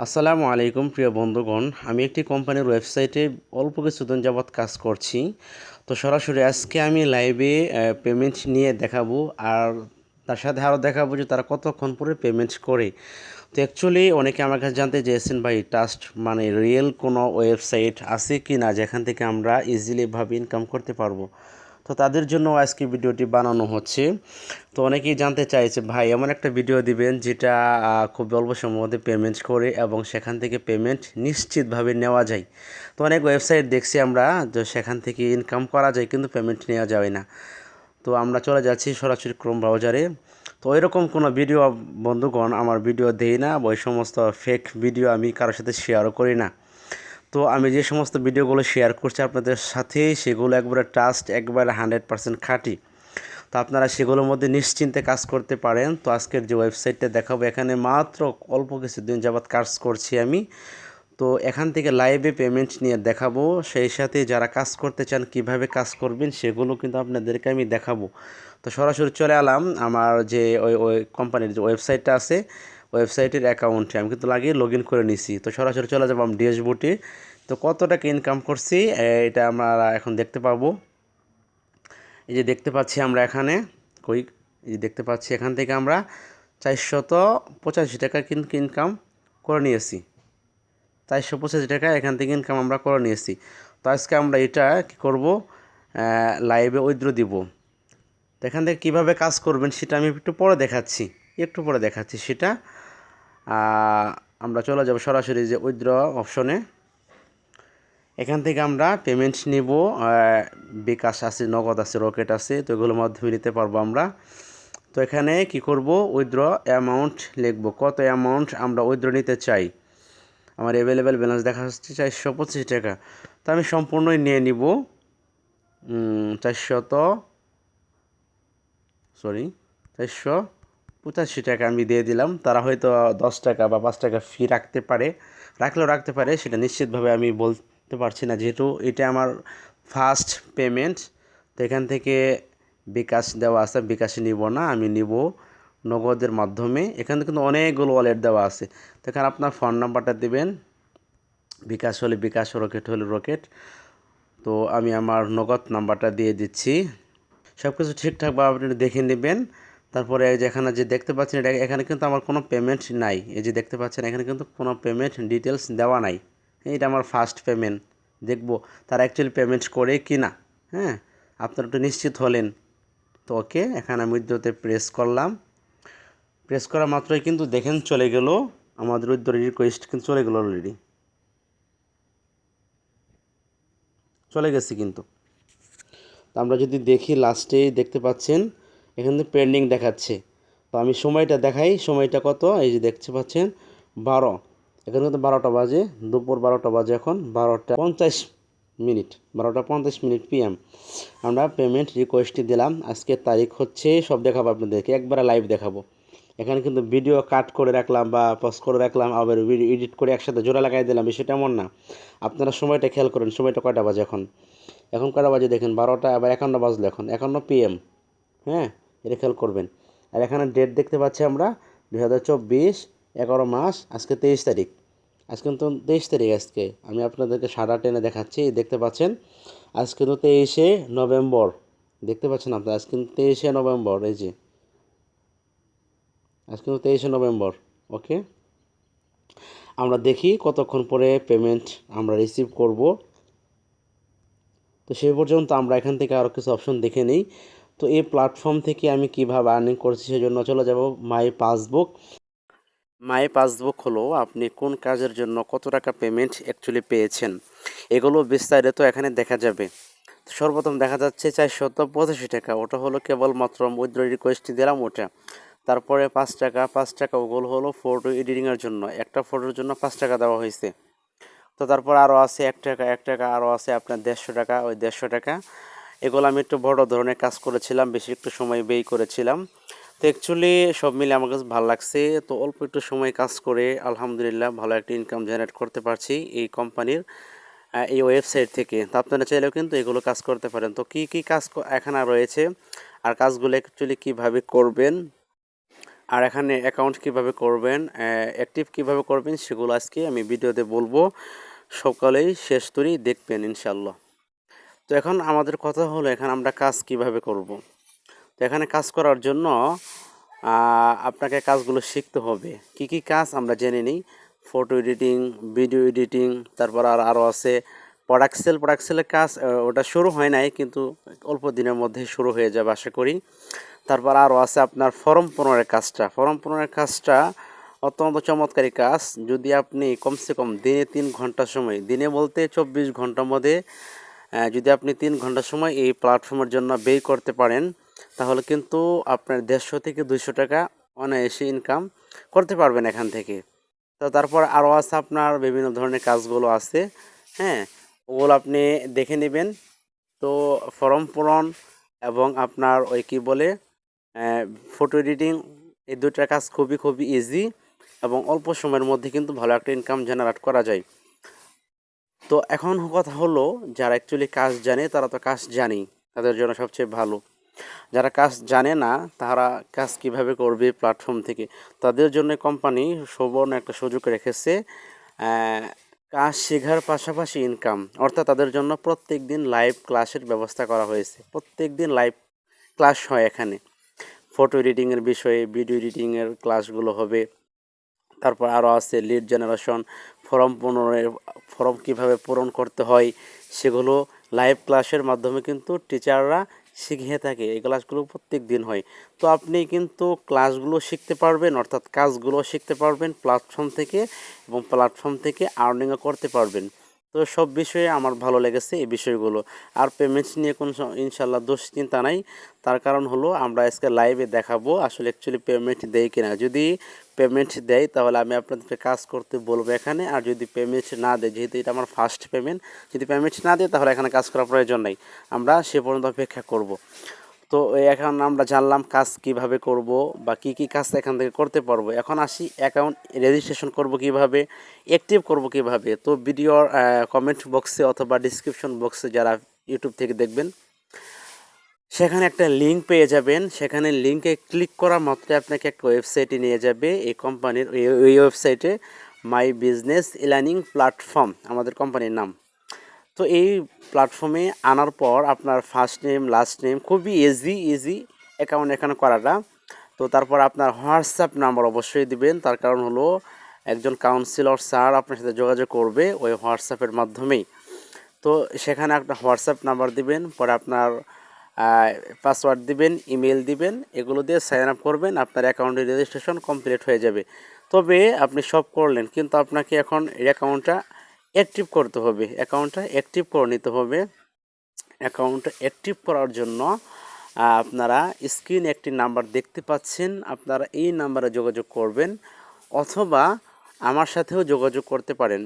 আসসালামু আলাইকুম প্রিয় বন্ধুগণ, আমি একটি কোম্পানির ওয়েবসাইটে অল্প কিছুদিন যাবৎ কাজ করছি। তো সরাসরি আজকে আমি লাইভে পেমেন্ট নিয়ে দেখাবো, আর তার সাথে আরও দেখাবো যে তারা কতক্ষণ পরে পেমেন্ট করে। তো অ্যাকচুয়ালি অনেকে আমার কাছে জানতে চেয়েছেন, ভাই ট্রাস্ট মানে রিয়েল কোনো ওয়েবসাইট আছে কি না যেখান থেকে আমরা ইজিলিভাবে ইনকাম করতে পারবো। তো তাদের জন্য আজকে ভিডিওটি বানানো হচ্ছে। তো অনেকেই জানতে চাইছে, ভাই এমন একটা ভিডিও দিবেন যেটা খুব অল্প সময়ের মধ্যে পেমেন্ট করে এবং সেখান থেকে পেমেন্ট নিশ্চিতভাবে নেওয়া যায়। তো অনেক ওয়েবসাইট দেখছি আমরা যে সেখান থেকে ইনকাম করা যায় কিন্তু পেমেন্ট নেওয়া যায় না। তো আমরা চলে যাচ্ছি সরাসরি ক্রোম ব্রাউজারে। তো ওইরকম কোনো ভিডিও বন্ধুগণ আমার ভিডিও দেই না, ওই সমস্ত ফেক ভিডিও আমি কারোর সাথে শেয়ারও করি না। তো আমি যে সমস্ত ভিডিওগুলো শেয়ার করছি আপনাদের সাথে, সেগুলো একবারে ট্রাস্ট, একবারে 100% খাঁটি। তো আপনারা সেগুলোর মধ্যে নিশ্চিন্তে কাজ করতে পারেন। তো আজকের যে ওয়েবসাইটটা দেখাবো, এখানে মাত্র অল্প কিছুদিন যাবৎ কাজ করছি আমি। তো এখান থেকে লাইভে পেমেন্ট নিয়ে দেখাবো, সেই সাথে যারা কাজ করতে চান কিভাবে কাজ করবেন সেগুলো কিন্তু আপনাদেরকে আমি দেখাবো। তো সরাসরি চলে এলাম আমার যে ওই কোম্পানির যে ওয়েবসাইটটা আছে, ওয়েবসাইটের অ্যাকাউন্টে আমি কিন্তু লাগিয়ে লগ ইন করে নিছি। তো সরাসরি চলে যাবো আমি ড্যাশবোর্ডে। তো কত টাকা ইনকাম করছি এটা আমরা এখন দেখতে পাবো। এই যে দেখতে পাচ্ছি আমরা এখানে কই এই যে দেখতে পাচ্ছি এখান থেকে আমরা 485 টাকা কিন্তু ইনকাম করে নিয়েছি। 485 টাকা এখান থেকে ইনকাম আমরা করে নিয়েছি। তো আজকে আমরা এটা কি করব, লাইভে উইথড্র দিব। তো এখান থেকে কীভাবে কাজ করবেন সেটা আমি একটু পরে দেখাচ্ছি সেটা। আমরা চলে যাব সরাসরি যে উইথড্র অপশনে। এখান থেকে আমরা পেমেন্ট নিব। বিকাশ আছে, নগদ আছে, রকেট আছে, তো এগুলোর মাধ্যমে নিতে পারবো আমরা। তো এখানে কি করব, উইথড্র অ্যামাউন্ট লিখব, কত অ্যামাউন্ট আমরা উইথড্র নিতে চাই। আমার অ্যাভেলেবেল ব্যালেন্স দেখা যাচ্ছে 425 টাকা। তো আমি সম্পূর্ণই নিয়ে নিব 485 টাকা আমি দিয়ে দিলাম। তারা হয়তো 10 টাকা বা 5 টাকা ফি রাখতে পারে, সেটা নিশ্চিতভাবে আমি বলতে পারছি না, যেহেতু এটা আমার ফার্স্ট পেমেন্ট। তো এখান থেকে বিকাশ দেওয়া আছে, বিকাশে নিব না, আমি নিব নগদের মাধ্যমে। এখানে কিন্তু অনেকগুলো ওয়ালেট দেওয়া আছে। তো এখানে আপনার ফোন নাম্বারটা দিবেন, বিকাশ হলে বিকাশ, রকেট হলে রকেট। তো আমি আমার নগদ নাম্বারটা দিয়ে দিচ্ছি। সব কিছু ঠিকঠাকভাবে আপনি দেখে নেবেন। তারপরে যেখানে যে দেখতে পাচ্ছেন, এখানে কিন্তু আমার কোনো পেমেন্ট নাই। এই যে দেখতে পাচ্ছেন এখানে কিন্তু কোনো পেমেন্ট ডিটেলস দেওয়া নাই। এটা আমার ফার্স্ট পেমেন্ট। দেখব তারা অ্যাকচুয়ালি পেমেন্ট করে কি না। হ্যাঁ, আপনারা একটু নিশ্চিত হলেন। তো ওকে, এখানে আমি উইথড্রতে প্রেস করলাম। প্রেস করা মাত্রই কিন্তু দেখেন চলে গেল আমাদের উইথড্র রিকোয়েস্ট, কিন্তু চলে গেল অলরেডি, চলে গেছে কিন্তু। তো আমরা যদি দেখি লাস্টেই দেখতে পাচ্ছেন এখানে পেন্ডিং দেখাচ্ছে। তো আমি সময়টা দেখাই, সময়টা কত, এই যে দেখতে পাচ্ছেন 12। এখানে কিন্তু 12টা বাজে, দুপুর 12টা বাজে, এখন 12টা 50 মিনিট, 12টা 50 মিনিট PM আমরা পেমেন্ট রিকোয়েস্টটি দিলাম। আজকের তারিখ হচ্ছে, সব দেখাবো আপনাদেরকে, একবারে লাইভ দেখাবো। এখানে কিন্তু ভিডিও কাট করে রাখলাম বা পজ করে রাখলাম, আবার ভিডিও এডিট করে একসাথে জোড়া লাগাই দিলাম, বিষয়টা এমন না। আপনারা সময়টা খেয়াল করেন, সময়টা কয়টা বাজে এখন। এখন কটা বাজে দেখেন, 12টা, আবার 51 বাজলো, এখন 51 PM। হ্যাঁ, এটা খেয়াল করবেন। আর এখানে ডেট দেখতে পাচ্ছি আমরা 2024 11 মাস, আজকে 23 তারিখ। আজকে কিন্তু 23 তারিখ। আজকে আমি আপনাদেরকে 8:30 টেনে দেখাচ্ছি, দেখতে পাচ্ছেন আজকে তো 23শে নভেম্বর। দেখতে পাচ্ছেন আপনারা, আজকে কিন্তু 23শে নভেম্বর, এই যে আজকে কিন্তু 23শে নভেম্বর। ওকে, আমরা দেখি কতক্ষণ পরে পেমেন্ট আমরা রিসিভ করব। তো সেই পর্যন্ত আমরা এখান থেকে আরও কিছু অপশন দেখে নিই। তো এই প্ল্যাটফর্ম থেকে আমি কিভাবে আর্নিং করছি সেজন্য চলে যাব মাই পাসবুক। মাই পাসবুক হলো আপনি কোন কাজের জন্য কত টাকা পেমেন্ট অ্যাকচুয়ালি পেয়েছেন, এগুলো বিস্তারিত এখানে দেখা যাবে। সর্বপ্রথম দেখা যাচ্ছে 485 টাকা, ওটা হলো কেবলমাত্র উইথড্র রিকোয়েস্ট দিলাম ওটা। তারপরে 5 টাকা ওগুলো হলো ফটো এডিটিংয়ের জন্য, একটা ফটোর জন্য 5 টাকা দেওয়া হয়েছে। তো তারপর আরও আছে 1 টাকা আরও আছে আপনার 150 টাকা, ওই 150 টাকা। এগুলো আমি একটু বড় ধরনের কাজ করেছিলাম, বেশি একটু সময় ব্যয় করেছিলাম। তো অ্যাকচুয়ালি সব মিলে আমার কাছে ভালো লাগছে। তো অল্প একটু সময় কাজ করে আলহামদুলিল্লাহ ভালো একটা ইনকাম জেনারেট করতে পারছি এই কোম্পানির এই ওয়েবসাইট থেকে। তো আপনারা চাইলেও কিন্তু এগুলো কাজ করতে পারেন। তো কী কী কাজ এখানে রয়েছে আর কাজগুলো অ্যাকচুয়ালি কীভাবে করবেন আর এখানে অ্যাকাউন্ট কিভাবে করবেন, অ্যাক্টিভ কিভাবে করবেন সেগুলো আজকে আমি ভিডিওতে বলবো। সকলেই শেষ তরি দেখবেন ইনশাল্লাহ। তো এখন আমাদের কথা হলো এখানে আমরা কাজ কিভাবে করব। তো এখানে কাজ করার জন্য আপনাকে কাজগুলো শিখতে হবে। কি কি কাজ আমরা জেনে নিই। ফটো এডিটিং, ভিডিও এডিটিং, তারপর আরও আছে প্রোডাক্ট সেলের কাজ। ওটা শুরু হয় নাই, কিন্তু অল্প দিনের মধ্যে শুরু হয়ে যাবে আশা করি। তারপর আরও আছে আপনার ফর্ম পূরণের কাজটা অত্যন্ত চমৎকারী কাজ। যদি আপনি কমসে কম দিনে 3 ঘন্টা সময়, দিনে বলতে 24 ঘন্টার মধ্যে যদি আপনি 3 ঘন্টা সময় এই প্ল্যাটফর্মের জন্য ব্যয় করতে পারেন, তাহলে কিন্তু আপনার 150 থেকে 200 টাকা অনায়াসে ইনকাম করতে পারবেন এখান থেকে। তো তারপর আরও আছে আপনার বিভিন্ন ধরনের কাজগুলো আছে, হ্যাঁ, ওগুলো আপনি দেখে নেবেন। তো ফর্ম পূরণ এবং আপনার ওই কী বলে ফটো এডিটিং, এই দুইটা কাজ খুবই ইজি এবং অল্প সময়ের মধ্যে কিন্তু ভালো একটা ইনকাম জেনারেট করা যায়। তো এখন কথা হলো, যারা অ্যাকচুয়ালি কাজ জানে তারা তো কাজ জানেই, তাদের জন্য সবচেয়ে ভালো। যারা কাজ জানে না তারা কাজ কিভাবে করবে প্ল্যাটফর্ম থেকে, তাদের জন্য কোম্পানি সুবর্ণ একটা সুযোগ রেখেছে। কাজ শেখার পাশাপাশি ইনকাম, অর্থাৎ তাদের জন্য প্রত্যেক দিন লাইভ ক্লাসের ব্যবস্থা করা হয়েছে। প্রত্যেক দিন লাইভ ক্লাস হয় এখানে। ফটো এডিটিংয়ের বিষয়ে ভিডিও এডিটিংয়ের ক্লাসগুলো হবে। তারপর আরও আছে লিড জেনারেশন, ফর্ম কীভাবে পূরণ করতে হয় সেগুলো লাইভ ক্লাসের মাধ্যমে কিন্তু টিচাররা শিখিয়ে থাকে। এই ক্লাসগুলো প্রত্যেক দিন হয়। তো আপনি কিন্তু ক্লাসগুলো শিখতে পারবেন, অর্থাৎ কাজগুলো শিখতে পারবেন প্ল্যাটফর্ম থেকে, এবং প্ল্যাটফর্ম থেকে আর্নিংও করতে পারবেন। তো সব বিষয়ে আমার ভালো লেগেছে এই বিষয়গুলো। আর পেমেন্টস নিয়ে কোনো ইনশাল্লাহ দুশ্চিন্তা নাই। তার কারণ হলো আমরা আজকে লাইভে দেখাবো আসলে অ্যাকচুয়ালি পেমেন্ট দেয় কিনা। যদি পেমেন্ট দেয় তাহলে আমি আপনাদেরকে কাজ করতে বলবো এখানে। আর যদি পেমেন্ট না দেয়, যেহেতু এটা আমার ফার্স্ট পেমেন্ট, যদি পেমেন্ট না দেয় তাহলে এখানে কাজ করার প্রয়োজন নেই, আমরা সে পর্যন্ত অপেক্ষা করব। তো এখন আমরা জানলাম কাজ কিভাবে করব বা কি কি কাজ এখান থেকে করতে পারবো। এখন আসি অ্যাকাউন্ট রেজিস্ট্রেশন করব কিভাবে, অ্যাক্টিভ করব কিভাবে। তো ভিডিওর কমেন্ট বক্সে অথবা ডিসক্রিপশন বক্সে যারা ইউটিউব থেকে দেখবেন, সেখানে একটা লিঙ্ক পেয়ে যাবেন। সেখানে লিঙ্কে ক্লিক করা মাত্রই আপনাকে একটা ওয়েবসাইটে নিয়ে যাবে। এই কোম্পানির ওই ওয়েবসাইটে মাই বিজনেস লার্নিং প্ল্যাটফর্ম আমাদের কোম্পানির নাম। তো এই প্ল্যাটফর্মে আনার পর আপনার ফার্স্ট নেম লাস্ট নেম খুবই ইজি অ্যাকাউন্ট এখানে করাটা। তো তারপর আপনার হোয়াটসঅ্যাপ নাম্বার অবশ্যই দিবেন। তার কারণ হলো একজন কাউন্সিলর স্যার আপনার সাথে যোগাযোগ করবে ওই হোয়াটসঅ্যাপের মাধ্যমেই। তো সেখানে একটা হোয়াটসঅ্যাপ নাম্বার দিবেন, পরে আপনার পাসওয়ার্ড দিবেন, ইমেল দিবেন, এগুলো দিয়ে সাইন আপ করবেন, আপনার অ্যাকাউন্টের রেজিস্ট্রেশন কমপ্লিট হয়ে যাবে। তবে আপনি সব করলেন, কিন্তু আপনাকে এখন এই অ্যাকাউন্টটা অ্যাক্টিভ করতে হবে, অ্যাকাউন্টটা অ্যাক্টিভ করে নিতে হবে। অ্যাকাউন্টটা অ্যাক্টিভ করার জন্য আপনারা স্ক্রিনে একটি নাম্বার দেখতে পাচ্ছেন, আপনারা এই নাম্বারে যোগাযোগ করবেন, অথবা আমার সাথেও যোগাযোগ করতে পারেন।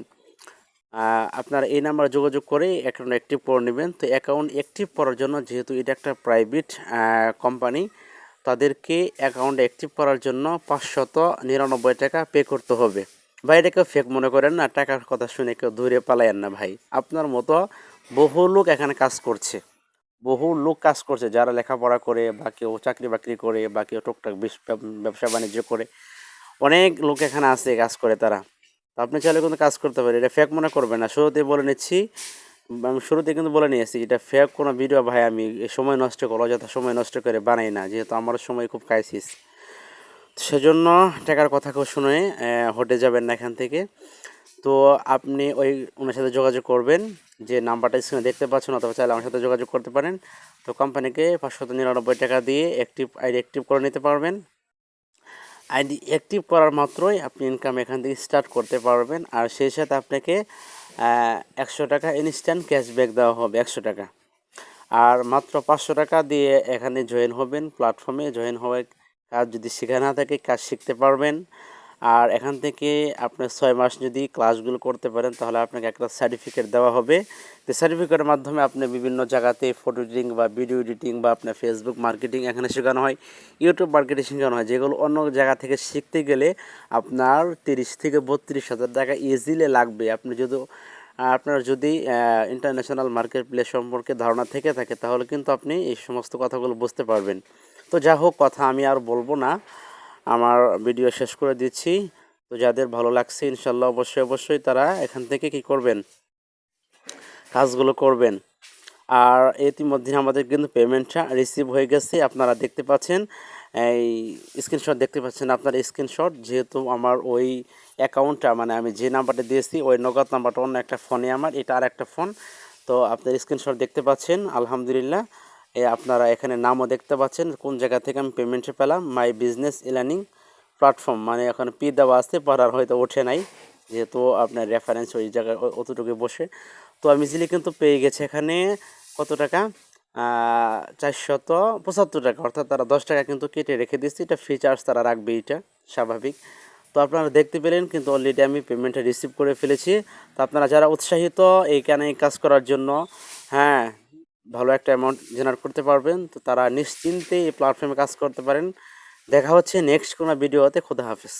আপনারা এই নাম্বারে যোগাযোগ করে অ্যাকাউন্ট অ্যাক্টিভ করে নেবেন। তো অ্যাকাউন্ট অ্যাক্টিভ করার জন্য, যেহেতু এটা একটা প্রাইভেট কোম্পানি, তাদেরকে অ্যাকাউন্ট অ্যাক্টিভ করার জন্য 599 টাকা পে করতে হবে। ভাই এটা কেউ ফেক মনে করেন না, টাকার কথা শুনে কেউ দূরে পালায়েন না ভাই। আপনার মতো বহু লোক এখানে কাজ করছে, বহু লোক কাজ করছে, যারা লেখাপড়া করে বা কেউ চাকরি বাকরি করে বা কেউ টুকটাক ব্যবসা বাণিজ্য করে, অনেক লোক এখানে আছে কাজ করে তারা। তো আপনি চাইলে কিন্তু কাজ করতে পারেন, এটা ফেক মনে করবেন না। শুরুতেই বলে নিচ্ছি, আমি শুরুতে কিন্তু বলে নিয়েছি এটা ফেক কোনো ভিডিও ভাই, আমি সময় নষ্ট করে অযথা সময় নষ্ট করে বানাই না, যেহেতু আমার সময় খুব ক্রাইসিস। সেজন্য টাকার কথা কেউ শুনে হটে যাবেন না এখান থেকে। তো আপনি ওনার সাথে যোগাযোগ করবেন, যে নাম্বারটা স্ক্রিনে দেখতে পাচ্ছেন, অথবা চাইলে আমার সাথে যোগাযোগ করতে পারেন। তো কোম্পানিকে 599 টাকা দিয়ে আইডি অ্যাক্টিভ করে নিতে পারবেন। আইডি অ্যাক্টিভ করার মাত্রই আপনি ইনকাম এখান থেকে স্টার্ট করতে পারবেন। আর সেই সাথে আপনাকে 100 টাকা ইনস্ট্যান্ট ক্যাশব্যাক দেওয়া হবে, 100 টাকা। আর মাত্র 500 টাকা দিয়ে এখানে জয়েন হবেন, প্ল্যাটফর্মে জয়েন হয়ে কাজ যদি শেখা না থাকে কাজ শিখতে পারবেন। আর এখান থেকে আপনার 6 মাস যদি ক্লাসগুলো করতে পারেন তাহলে আপনাকে একটা সার্টিফিকেট দেওয়া হবে। তো সার্টিফিকেটের মাধ্যমে আপনি বিভিন্ন জায়গাতে ফটো এডিটিং বা ভিডিও এডিটিং বা আপনার ফেসবুক মার্কেটিং এখানে শেখানো হয়, ইউটিউব মার্কেটিং শেখানো হয়, যেগুলো অন্য জায়গা থেকে শিখতে গেলে আপনার 30 থেকে 32 হাজার টাকা ইজিলি লাগবে। আপনার যদি ইন্টারন্যাশনাল মার্কেট প্লেস সম্পর্কে ধারণা থেকে থাকে তাহলে কিন্তু আপনি এই সমস্ত কথাগুলো বুঝতে পারবেন। তো যা হোক, কথা আমি আর বলবো না, আমার ভিডিও শেষ করে দিচ্ছি। তো যাদের ভালো লাগছে ইনশাল্লাহ অবশ্যই তারা এখান থেকে কি করবেন, কাজগুলো করবেন। আর ইতিমধ্যে আমাদের কিন্তু পেমেন্টটা রিসিভ হয়ে গেছে, আপনারা দেখতে পাচ্ছেন, এই স্ক্রিনশট দেখতে পাচ্ছেন আপনার স্ক্রিনশট। যেহেতু আমার ওই অ্যাকাউন্টটা মানে আমি যে নাম্বারটা দিয়েছি ওই নগদ নাম্বারটা অন্য একটা ফোনে, আমার এটা আর একটা ফোন। তো আপনার স্ক্রিনশট দেখতে পাচ্ছেন আলহামদুলিল্লাহ। আপনারা এখানে নামও দেখতে পাচ্ছেন কোন জায়গা থেকে আমি পেমেন্টটা পেলাম, মাই বিজনেস ইলার্নিং প্ল্যাটফর্ম, মানে এখন পি দেওয়া আছে, পড়ার হয়তো ওঠে নাই যেহেতু আপনার রেফারেন্স ওই জায়গায় অতটুকু বসে। তো আমি ইজিলি কিন্তু পেয়ে গেছে এখানে কত টাকা, 475 টাকা, অর্থাৎ তারা 10 টাকা কিন্তু কেটে রেখে দিচ্ছে। এটা ফ্রি চার্জ তারা রাখবে, এটা স্বাভাবিক। তো আপনারা দেখতে পেলেন কিন্তু অলরেডি আমি পেমেন্টটা রিসিভ করে ফেলেছি। তো আপনারা যারা উৎসাহিত এইখানে কাজ করার জন্য, হ্যাঁ, ভালো একটা অ্যামাউন্ট জেনারেট করতে পারবেন, তো তারা নিশ্চিন্তে এই প্ল্যাটফর্মে কাজ করতে পারেন। দেখা হচ্ছে নেক্সট কোনো ভিডিওতে। খোদা হাফেজ।